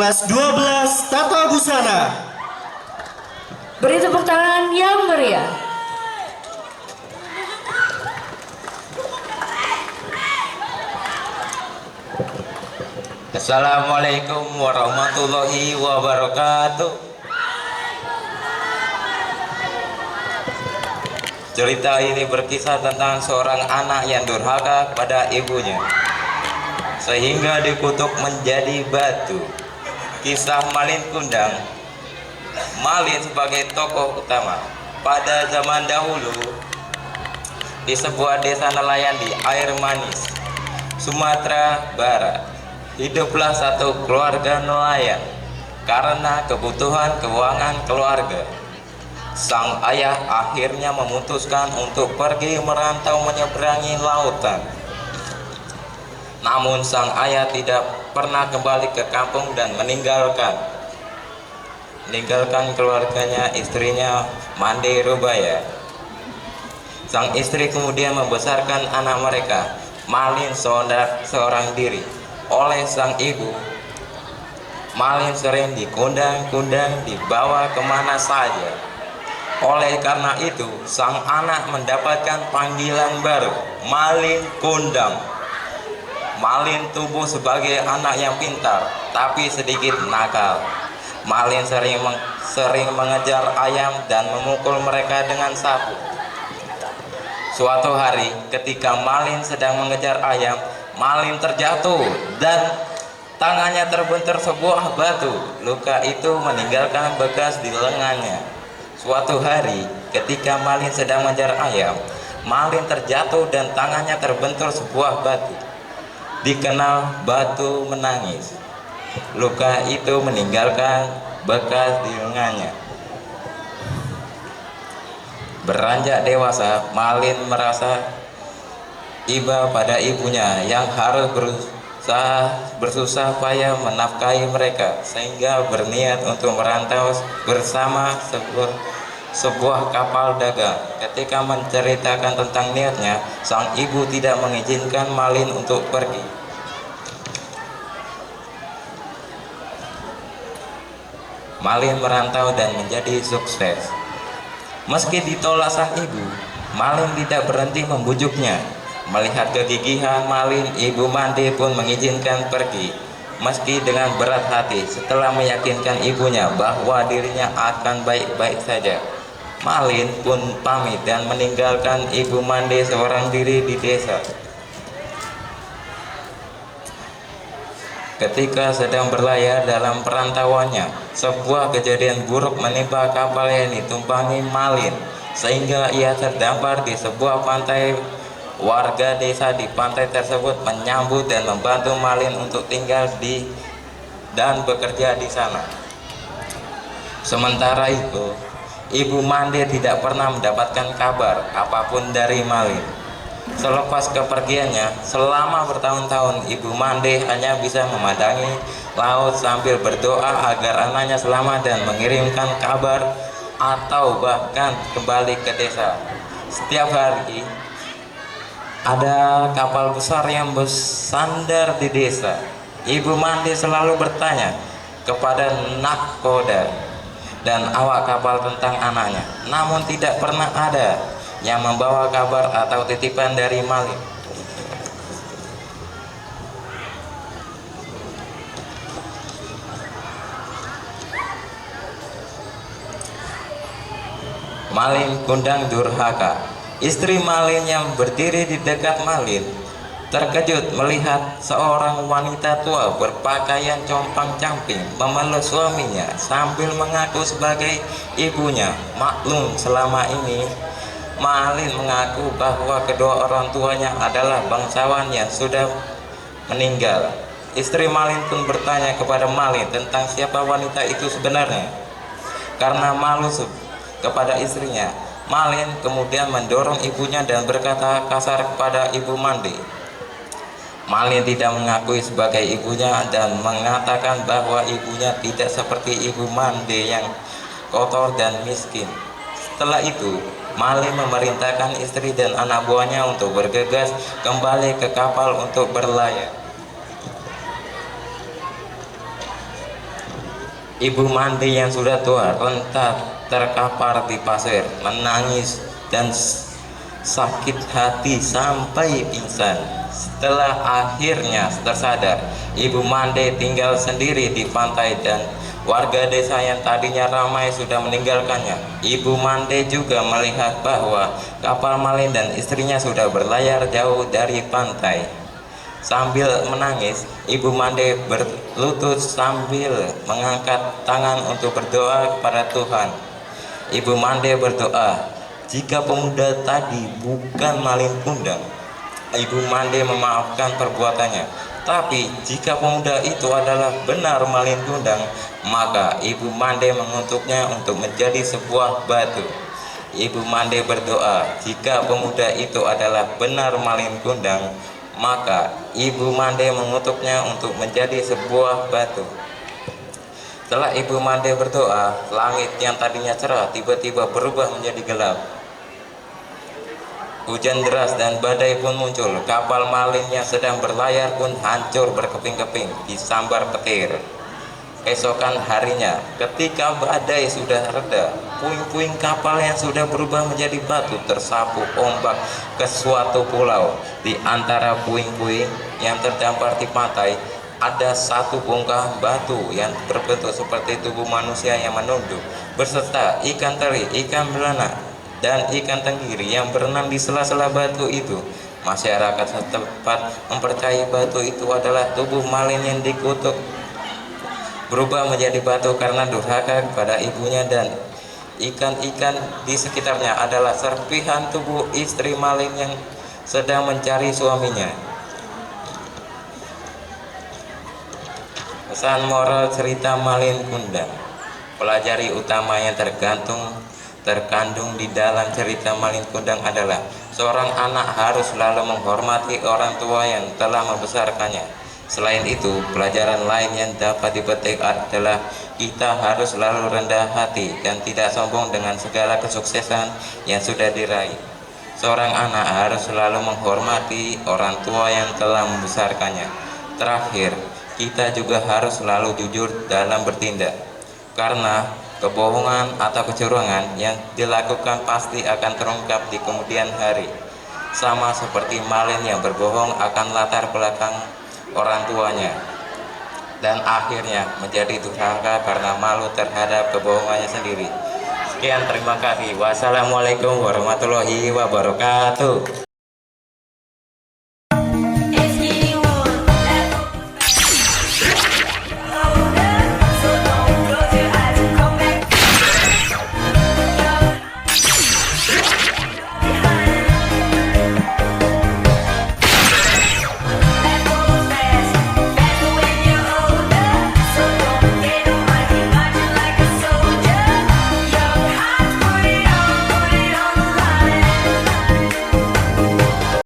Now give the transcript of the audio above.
kelas 12 Tata Busana. Beri tepuk tangan yang meriah. Assalamualaikum warahmatullahi wabarakatuh. Cerita ini berkisah tentang seorang anak yang durhaka kepada ibunya sehingga dikutuk menjadi batu. Kisah Malin Kundang. Malin sebagai tokoh utama pada zaman dahulu di sebuah desa nelayan di Air Manis, Sumatera Barat. Hiduplah satu keluarga nelayan. Karena kebutuhan keuangan keluarga, sang ayah akhirnya memutuskan untuk pergi merantau menyeberangi lautan. Namun sang ayah tidak pernah kembali ke kampung dan meninggalkan keluarganya, istrinya Mande Rubaya. Sang istri kemudian membesarkan anak mereka, Malin, seorang diri. Oleh sang ibu, Malin sering dikundang-kundang, dibawa kemana saja. Oleh karena itu, sang anak mendapatkan panggilan baru, Malin Kundang. Malin tumbuh sebagai anak yang pintar, tapi sedikit nakal. Malin sering mengejar ayam dan memukul mereka dengan sapu. Suatu hari, ketika Malin sedang mengejar ayam, Malin terjatuh dan tangannya terbentur sebuah batu. Luka itu meninggalkan bekas di lengannya. Suatu hari, ketika Malin sedang mengejar ayam, Malin terjatuh dan tangannya terbentur sebuah batu. Dikenal batu menangis. Luka itu meninggalkan bekas di lengannya. Beranjak dewasa, Malin merasa iba pada ibunya yang harus bersusah payah menafkahi mereka, sehingga berniat untuk merantau bersama sebuah kapal dagang. Ketika menceritakan tentang niatnya, sang ibu tidak mengizinkan Malin untuk pergi. Malin merantau dan menjadi sukses. Meski ditolak sang ibu, Malin tidak berhenti membujuknya. Melihat kegigihan Malin, ibu Mande pun mengizinkan pergi. Meski dengan berat hati, setelah meyakinkan ibunya bahwa dirinya akan baik-baik saja, Malin pun pamit dan meninggalkan ibu Mande seorang diri di desa. Ketika sedang berlayar dalam perantauannya, sebuah kejadian buruk menimpa kapal yang ditumpangi Malin, sehingga ia terdampar di sebuah pantai. Warga desa di pantai tersebut menyambut dan membantu Malin untuk tinggal di dan bekerja di sana. Sementara itu, ibu Mande tidak pernah mendapatkan kabar apapun dari Malin. Selepas kepergiannya, selama bertahun-tahun ibu Mande hanya bisa memandangi laut sambil berdoa agar anaknya selamat dan mengirimkan kabar atau bahkan kembali ke desa. Setiap hari ada kapal besar yang bersandar di desa. Ibu Mande selalu bertanya kepada nahkoda dan awak kapal tentang anaknya, namun tidak pernah ada yang membawa kabar atau titipan dari Malin. Malin Kundang durhaka. Istri Malin yang berdiri di dekat Malin terkejut melihat seorang wanita tua berpakaian compang-camping memeluk suaminya sambil mengaku sebagai ibunya. Maklum, selama ini Malin mengaku bahwa kedua orang tuanya adalah bangsawan yang sudah meninggal. Istri Malin pun bertanya kepada Malin tentang siapa wanita itu sebenarnya. Karena malu kepada istrinya, Malin kemudian mendorong ibunya dan berkata kasar kepada ibu Mande. Malin tidak mengakui sebagai ibunya dan mengatakan bahwa ibunya tidak seperti ibu Mande yang kotor dan miskin. Setelah itu, Malin memerintahkan istri dan anak buahnya untuk bergegas kembali ke kapal untuk berlayar. Ibu mandi yang sudah tua renta terkapar di pasir, menangis dan sakit hati sampai pingsan. Setelah akhirnya tersadar, Ibu Mande tinggal sendiri di pantai dan warga desa yang tadinya ramai sudah meninggalkannya. Ibu Mande juga melihat bahwa kapal Malin dan istrinya sudah berlayar jauh dari pantai. Sambil menangis, Ibu Mande berlutut sambil mengangkat tangan untuk berdoa kepada Tuhan. Ibu Mande berdoa, jika pemuda tadi bukan malin kundang, Ibu Mande memaafkan perbuatannya. Tapi jika pemuda itu adalah benar malin kundang, maka Ibu Mande mengutuknya untuk menjadi sebuah batu. Ibu Mande berdoa, jika pemuda itu adalah benar malin kundang, maka Ibu Mande mengutuknya untuk menjadi sebuah batu. Setelah Ibu Mande berdoa, langit yang tadinya cerah tiba-tiba berubah menjadi gelap. Hujan deras dan badai pun muncul. Kapal Malin yang sedang berlayar pun hancur berkeping-keping disambar petir. Esokan harinya, ketika badai sudah reda, puing-puing kapal yang sudah berubah menjadi batu tersapu ombak ke suatu pulau. Di antara puing-puing yang terdampar di pantai, ada satu bongkah batu yang berbentuk seperti tubuh manusia yang menunduk, beserta ikan teri, ikan belana, dan ikan tenggiri yang berenang di sela-sela batu itu. Masyarakat setempat mempercayai batu itu adalah tubuh Malin yang dikutuk berubah menjadi batu karena durhaka kepada ibunya, dan ikan-ikan di sekitarnya adalah serpihan tubuh istri Malin yang sedang mencari suaminya. Pesan moral cerita Malin Kundang. Pelajari utama yang terkandung di dalam cerita Malin Kundang adalah seorang anak harus selalu menghormati orang tua yang telah membesarkannya. Selain itu, pelajaran lain yang dapat dipetik adalah kita harus selalu rendah hati dan tidak sombong dengan segala kesuksesan yang sudah diraih. Seorang anak harus selalu menghormati orang tua yang telah membesarkannya. Terakhir, kita juga harus selalu jujur dalam bertindak, karena kebohongan atau kecurangan yang dilakukan pasti akan terungkap di kemudian hari, sama seperti Malin yang berbohong akan latar belakang orang tuanya dan akhirnya menjadi durhaka karena malu terhadap kebohongannya sendiri. Sekian, terima kasih. Wassalamualaikum warahmatullahi wabarakatuh.